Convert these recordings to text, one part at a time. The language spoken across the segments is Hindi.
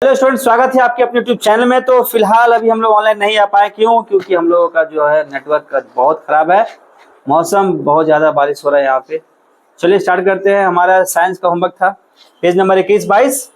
हेलो स्टूडेंट, स्वागत है आपके अपने यूट्यूब चैनल में। तो फिलहाल अभी हम लोग ऑनलाइन नहीं आ पाए। क्यों? क्योंकि हम लोगों का जो है नेटवर्क का बहुत खराब है। मौसम बहुत ज्यादा बारिश हो रहा है यहाँ पे। चलिए स्टार्ट करते हैं। हमारा साइंस का होमवर्क था, पेज नंबर 21, 22,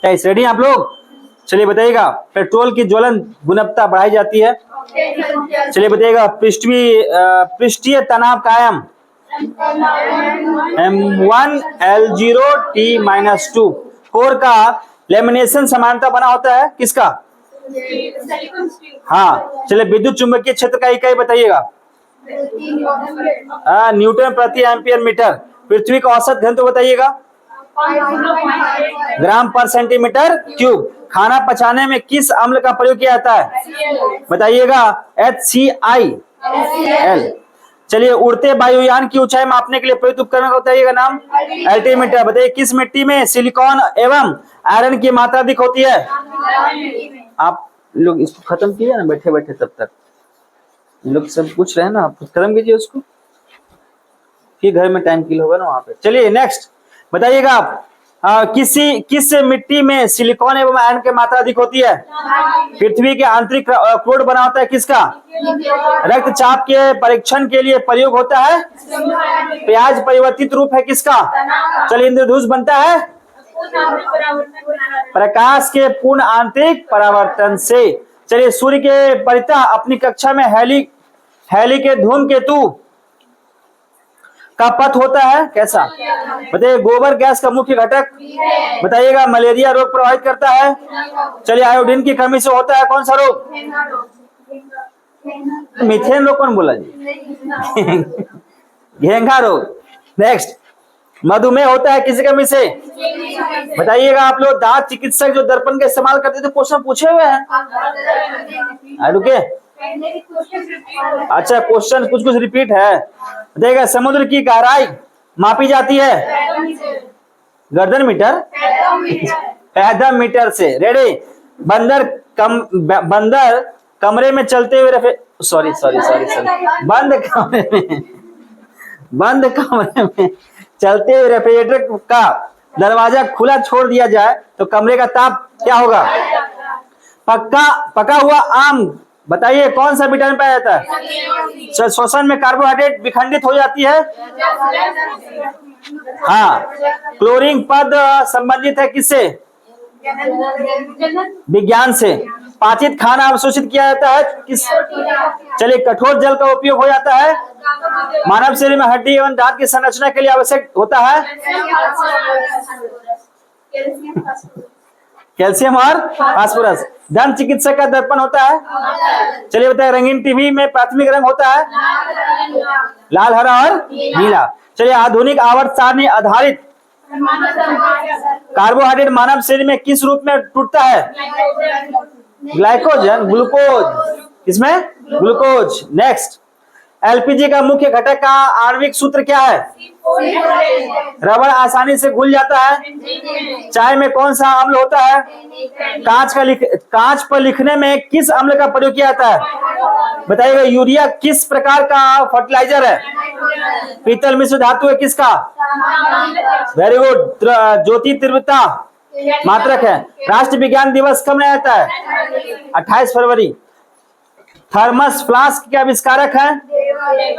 23। रेडी आप लोग? चलिए बताइएगा, पेट्रोल की ज्वलन गुणवत्ता बढ़ाई जाती है। चलिए बताइएगा, पृष्ठीय तनाव कायम M1 L0 T-2। कोर का लेमिनेशन समानता बना होता है किसका? हाँ, चलिए विद्युत चुंबकीय क्षेत्र का इकाई बताइएगा। न्यूटन प्रति एम्पियर मीटर। पृथ्वी का औसत घनत्व बताइएगा। ग्राम पर सेंटीमीटर क्यूब। खाना पचाने में किस अम्ल का प्रयोग किया जाता है? बताइएगा। HCl। चलिए, उड़ते वायुयान की ऊंचाई मापने के लिए प्रयुक्त उपकरण का बताइएगा नाम। अल्टीमीटर। बताइए, किस मिट्टी में सिलिकॉन एवं आयरन की मात्रा अधिक होती है? आप लोग इसको खत्म कीजिए ना, बैठे बैठे तब तक लोग सब पूछ रहे हैं ना, आप खत्म कीजिए उसको, फिर घर में टाइम किल होगा ना वहां पे। चलिए नेक्स्ट बताइएगा आप, किस मिट्टी में सिलिकॉन एवं आयरन की मात्रा अधिक होती है? पृथ्वी के आंतरिक क्रोड बना होता है किसका? रक्तचाप के परीक्षण के लिए प्रयोग होता है। प्याज परिवर्तित रूप है किसका? चलिए, इंद्रधनुष बनता है प्रकाश के पूर्ण आंतरिक परावर्तन से। चलिए, सूर्य के परितः अपनी कक्षा में हेली के धूमकेतु का पथ होता है कैसा? बताइए। गोबर गैस का मुख्य घटक बताइएगा। मलेरिया रोग प्रभावित करता है। चलिए, आयोडीन की कमी से होता है कौन सा रोग? मीथेन रोग कौन बोला जी? घेंघा रोग। नेक्स्ट, मधुमेह होता है किसी कमी से? बताइएगा आप लोग। दांत चिकित्सक जो दर्पण का इस्तेमाल करते थे, क्वेश्चन पूछे हुए हैं। रुके, अच्छा क्वेश्चन कुछ कुछ रिपीट है। बताइएगा, समुद्र की गहराई मापी जाती है गर्दन मीटर, पैदम मीटर से। रेडी। बंदर कमरे में चलते हुए बंद कमरे में चलते हुए रेफ्रिजरेटर का दरवाजा खुला छोड़ दिया जाए तो कमरे का ताप क्या होगा? पका हुआ आम बताइए कौन सा विटामिन पाया जाता है? श्वसन में कार्बोहाइड्रेट विखंडित हो जाती है। हाँ। क्लोरीन पद संबंधित है किससे? विज्ञान से। पाचित खाना अवशोषित किया जाता है किस? चलिए, कठोर जल का उपयोग हो जाता है। मानव शरीर में हड्डी एवं दांत की संरचना के लिए आवश्यक होता है कैल्शियम और फास्फोरस। दंत चिकित्सक का दर्पण होता है। चलिए बताइए, रंगीन टीवी में प्राथमिक रंग होता है लाल, हरा और नीला। चलिए, आधुनिक आवर्त सारणी आधारित कार्बोहाइड्रेट मानव शरीर में किस रूप में टूटता है? Glycogen, glucose. इसमें ग्लूकोज। नेक्स्ट, एलपीजी का मुख्य घटक का आणविक सूत्र क्या है? रबड़ आसानी से घुल जाता है। चाय में कौन सा अम्ल होता है? कांच पर लिखने में किस अम्ल का प्रयोग किया जाता है? बताइएगा। यूरिया किस प्रकार का फर्टिलाइजर है? पीतल मिश्र धातु है किसका? Very good. ज्योति तीव्रता मात्रक है। राष्ट्रीय विज्ञान दिवस कब मनाया जाता है? 28 फरवरी। थर्मस फ्लास्क के आविष्कारक हैं?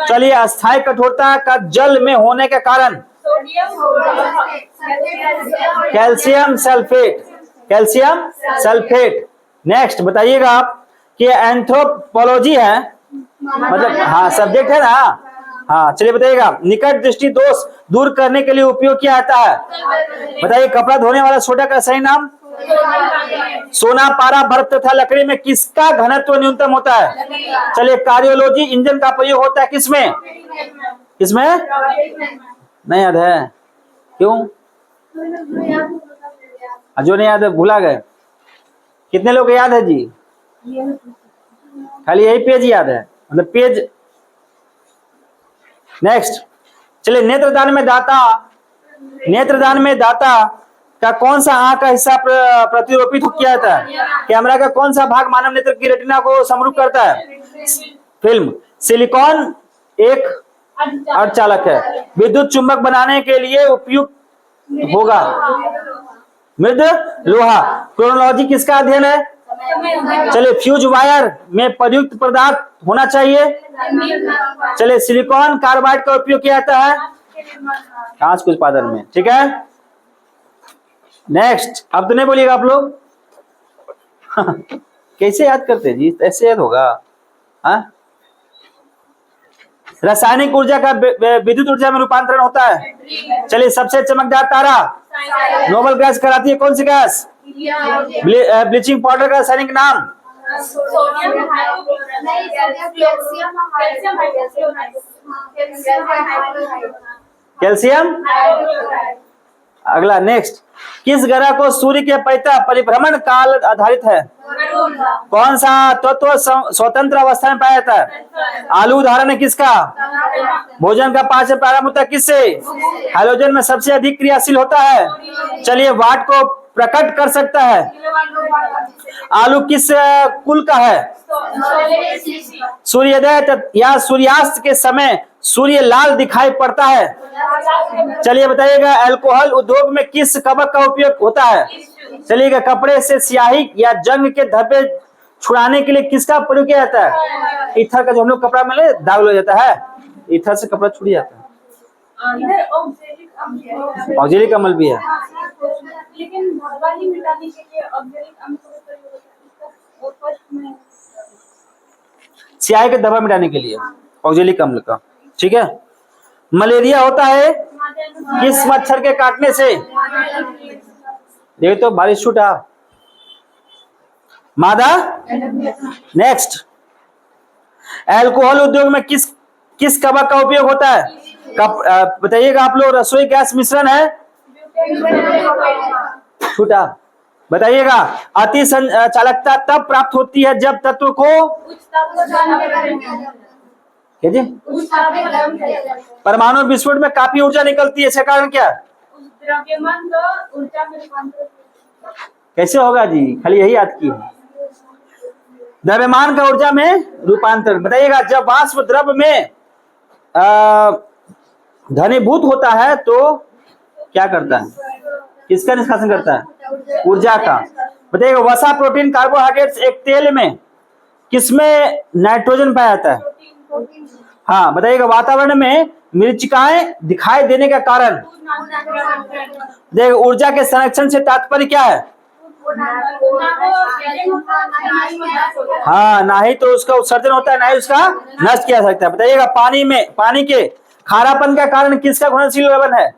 चलिए, अस्थायी कठोरता का जल में होने के कारण? Calcium sulphate. नेक्स्ट बताइएगा आप कि एंथ्रोपोलॉजी है, मतलब हाँ सब्जेक्ट है ना। हाँ, चलिए बताइएगा। निकट दृष्टि दोष दूर करने के लिए उपयोग किया जाता है? बताइए। कपड़ा धोने वाला सोडा का सही नाम? सोना, पारा, बर्फ तथा लकड़ी में किसका घनत्व न्यूनतम होता है? चलिए, कार्डियोलॉजी इंजन का प्रयोग होता है किसमें? नहीं याद है? क्यों? जो नहीं याद है भूला गए? कितने लोग याद है जी? खाली यही पेज याद है, मतलब पेज। नेक्स्ट, चलिए, नेत्रदान में दाता का कौन सा आंख का हिस्सा प्रतिरोपित किया जाता है? कैमरा का कौन सा भाग मानव नेत्र की रेटिना को समरूप करता है? फिल्म। सिलिकॉन एक अर्धचालक है। विद्युत चुंबक बनाने के लिए उपयुक्त होगा मृद लोहा। क्रोनोलॉजी किसका अध्ययन है? चलिए फ्यूज वायर में प्रयुक्त पदार्थ होना चाहिए। चलिए सिलिकॉन कार्बाइड का उपयोग किया जाता है कांच के उत्पादन में, ठीक है। नेक्स्ट, अब तो नहीं बोलिएगा आप लोग कैसे याद करते हैं जी, ऐसे याद होगा? हाँ, रासायनिक ऊर्जा का विद्युत ऊर्जा में रूपांतरण होता है। चलिए सबसे चमकदार तारा नोबल गैस कहलाती है, कौन सी गैस? ब्लीचिंग पाउडर का रासायनिक नाम? कैल्शियम। अगला नेक्स्ट, किस ग्रह को सूर्य के परिभ्रमण काल आधारित है? कौन सा तत्व स्वतंत्र अवस्था में पाया जाता है? आलू उदाहरण है किसका? भोजन का पाचन प्रारंभ होता है किससे? हाइड्रोजन में सबसे अधिक क्रियाशील होता है। चलिए वाट को प्रकट कर सकता है। आलू किस कुल का है? सूर्योदय या सूर्यास्त के समय सूर्य लाल दिखाई पड़ता है। चलिए बताइएगा अल्कोहल उद्योग में किस कवक का उपयोग होता है? चलिएगा कपड़े से स्याही या जंग के धब्बे छुड़ाने के लिए किसका प्रयोग किया जाता है? ईथर का, जो हम लोग कपड़ा में ले दाग हो जाता है, ईथर से कपड़ा छुड़ जाता है। ऑक्जेलिक अम्ल भी है, लेकिन धब्बा ही मिटाने के लिए ऑक्जेलिक अम्ल का प्रयोग होता है। स्याही के धब्बा मिटाने के लिए ऑक्जेलिक अम्ल का, ठीक है। मलेरिया होता है किस मच्छर के काटने से? देखिए तो बारिश छूटा, मादा। नेक्स्ट, अल्कोहल उद्योग में किस कवक का उपयोग होता है? बताइएगा आप लोग, रसोई गैस मिश्रण है, छूटा। बताइएगा अति चालकता तब प्राप्त होती है जब तत्व को परमाणु विस्फोट में काफी ऊर्जा निकलती है, इसका कारण क्या? कैसे होगा जी, खाली यही याद की। द्रव्यमान का ऊर्जा में रूपांतरण। बताइएगा जब वाष्प द्रव में घनीभूत होता है तो क्या करता है? किसका निष्कासन करता है? ऊर्जा का। बताइएगा वसा, प्रोटीन, कार्बोहाइड्रेट्स एक तेल में किसमें नाइट्रोजन पाया जाता है? हाँ, बताइएगा वातावरण में मरीचिकाएं दिखाई देने का कारण? देखिए ऊर्जा के संरक्षण से तात्पर्य क्या है? हाँ, ना ही तो उसका उत्सर्जन होता है, ना ही उसका नष्ट किया जा सकता है। बताइएगा पानी के खारापन का कारण किसका घुलनशील लवण है?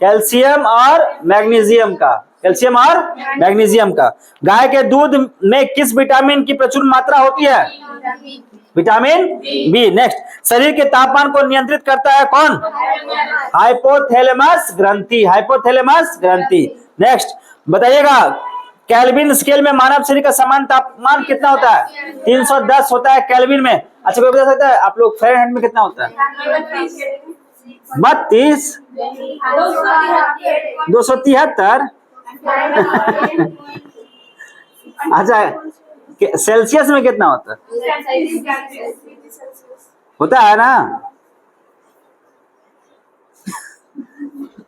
कैल्शियम और मैग्नीशियम का। कैल्शियम और मैग्नीशियम का। गाय के दूध में किस विटामिन की प्रचुर मात्रा होती है? Vitamin B. नेक्स्ट, शरीर के तापमान को नियंत्रित करता है कौन? हाइपोथैलेमस ग्रंथि। हाइपोथैलेमस ग्रंथि। नेक्स्ट बताइएगा केल्विन स्केल में मानव शरीर का सामान्य तापमान कितना होता है? 310 होता है केल्विन में। अच्छा कोई बता सकता है आप लोग फ़ारेनहाइट में कितना होता है? 32, 273। अच्छा सेल्सियस में कितना होता है? होता है ना।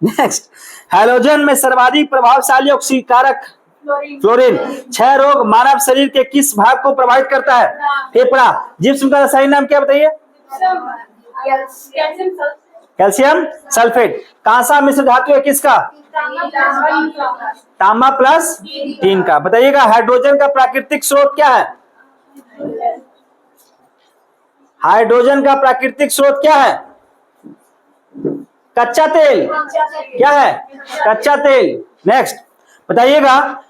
नेक्स्ट, हैलोजन में सर्वाधिक प्रभावशाली ऑक्सीकारक फ्लोरीन। 6 रोग मानव शरीर के किस भाग को प्रभावित करता है? फेफड़ा। जिप्सम का रासायनिक नाम क्या बताइए? Calcium sulphate. कांसा मिश्र धातु है किसका? तांबा प्लस टीन का। बताइएगा हाइड्रोजन का प्राकृतिक स्रोत क्या है? हाइड्रोजन का प्राकृतिक स्रोत क्या है? कच्चा तेल। क्या है? कच्चा तेल। नेक्स्ट बताइएगा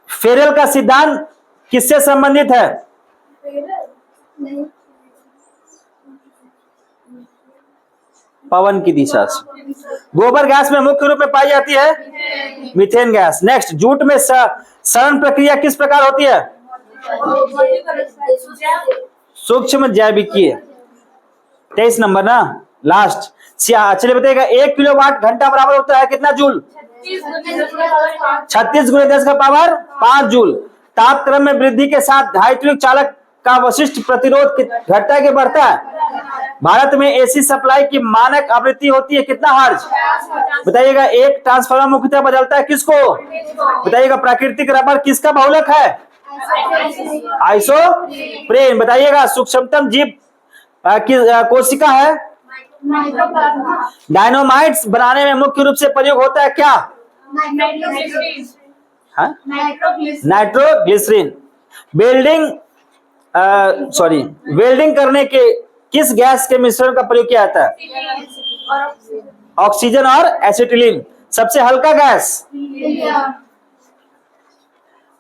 फेरेल का सिद्धांत किससे संबंधित है? पवन की दिशा से। गोबर गैस में मुख्य रूप में पाई जाती है मीथेन गैस। नेक्स्ट, जूट में सड़न प्रक्रिया किस प्रकार होती है? सूक्ष्म जैविकीय। 23 नंबर ना लास्ट। चलिए बताइएगा 1 किलोवाट घंटा बराबर होता है कितना जूल? 36 × 10⁵ जूल। तापक्रम में वृद्धि के साथ धात्विक चालक का विशिष्ट प्रतिरोध घटता है कि बढ़ता है? भारत में एसी सप्लाई की मानक आवृत्ति होती है कितना हर्ज? बताइएगा। एक ट्रांसफार्मर मुख्यतः बदलता है किसको? बताइएगा। प्राकृतिक रबर किसका बहुलक है? आइसोप्रेन। बताइएगा। सूक्ष्मतम जीव कोशिका है? डायनामाइट्स बनाने में मुख्य रूप से प्रयोग होता है क्या? नाइट्रोग्लिसरीन। वेल्डिंग करने के किस गैस के मिश्रण का प्रयोग किया जाता है? ऑक्सीजन और एसिटिलीन। सबसे हल्का गैस?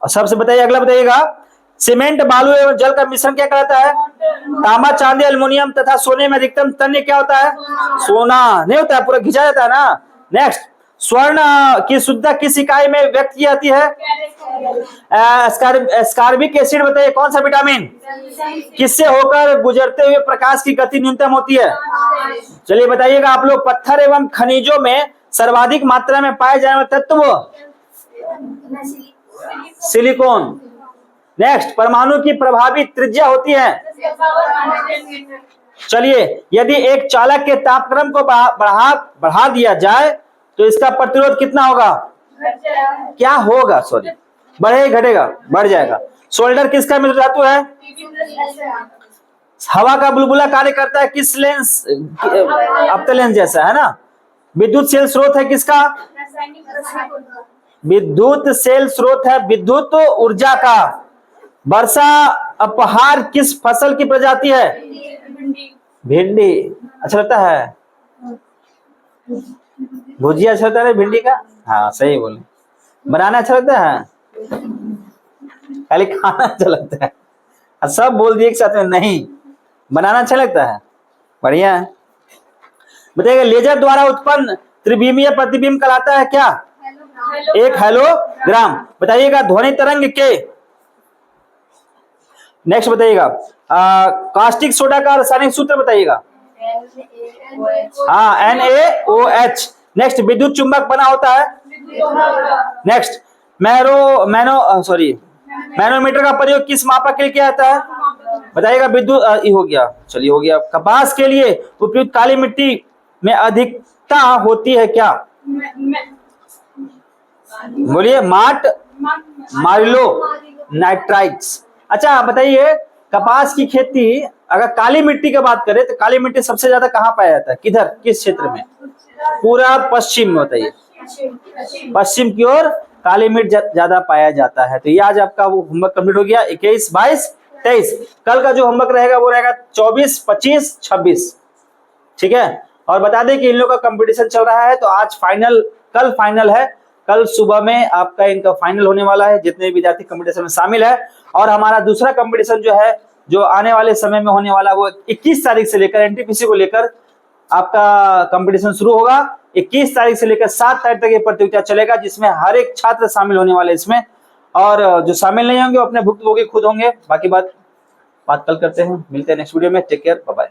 और सबसे बताइए, अगला बताइएगा। सीमेंट, बालू एवं जल का मिश्रण क्या कहलाता है? तांबा, चांदी, एल्युमिनियम तथा सोने में अधिकतम तन्य क्या होता है? सोना। नहीं होता है, पूरा घिंचा जाता है ना। नेक्स्ट, स्वर्ण की शुद्धता किस इकाई में व्यक्त की जाती है? Ascorbic acid. बताइए कौन सा विटामिन? किससे होकर गुजरते हुए प्रकाश की गति न्यूनतम होती है? चलिए बताइएगा आप लोग। पत्थर एवं खनिजों में सर्वाधिक मात्रा में पाए जाने वाले तत्व? सिलिकॉन। नेक्स्ट, परमाणु की प्रभावी त्रिज्या होती है? चलिए, यदि एक चालक के तापक्रम को बढ़ा दिया जाए तो इसका प्रतिरोध कितना होगा? क्या होगा? सॉरी, बढ़ेगा घटेगा? बढ़ जाएगा। सोल्डर किसका मिश्र धातु है? हवा का बुलबुला कार्य करता है किस लेंस? अवतल लेंस जैसा, है ना। विद्युत सेल स्रोत है किसका? विद्युत सेल स्रोत है विद्युत ऊर्जा का। वर्षा अपहार किस फसल की प्रजाति है? भिंडी। अच्छा लगता है? भुजिया अच्छा लगता है भिंडी का? हाँ सही बोले। बनाना अच्छा लगता है? खाली खाना अच्छा लगता है? सब बोल दिए एक साथ में नहीं। बनाना अच्छा लगता है? बढ़िया है। बताइएगा। लेजर द्वारा उत्पन्न त्रिविमीय प्रतिबिंब कहलाता है क्या? एक हेलोग्राम। बताइएगा। ध्वनि तरंग के नेक्स्ट बताइएगा। कास्टिक सोडा का रासायनिक सूत्र बताइएगा। हाँ, NaOH। नेक्स्ट, विद्युत चुंबक बना होता है? नेक्स्ट, मैनोमीटर का प्रयोग किस मापक के लिए किया जाता है? बताइएगा। विद्युत हो गया। चलिए हो गया। कपास के लिए उपयुक्त काली मिट्टी में अधिकता होती है क्या? बोलिए। मार्लो नाइट्राइट्स। अच्छा बताइए, कपास की खेती अगर काली मिट्टी की बात करें तो काली मिट्टी सबसे ज्यादा कहाँ पाया जाता है? किधर, किस क्षेत्र में? पूरा पश्चिम में। बताइए। पश्चिम की ओर काली मिट्टी ज्यादा पाया जाता है। तो ये आज आपका वो होमवर्क कंप्लीट हो गया। 21, 22, 23। कल का जो होमवर्क रहेगा वो रहेगा 24, 25, 26। ठीक है। और बता दें कि इन लोगों का कंपटीशन चल रहा है, तो आज फाइनल, कल फाइनल है। कल सुबह में आपका इनका फाइनल होने वाला है, जितने विद्यार्थी कंपटीशन में शामिल है। और हमारा दूसरा कंपटीशन जो है, जो आने वाले समय में होने वाला, वो 21 तारीख से लेकर एनटीपीसी को लेकर आपका कंपटीशन शुरू होगा। 21 तारीख से लेकर 7 तारीख तक ये प्रतियोगिता चलेगा, जिसमें हर एक छात्र शामिल होने वाले इसमें। और जो शामिल नहीं होंगे वो अपने भुक्तभोगी खुद होंगे। बाकी बात कल करते हैं। मिलते हैं नेक्स्ट वीडियो में। Take care, bye bye.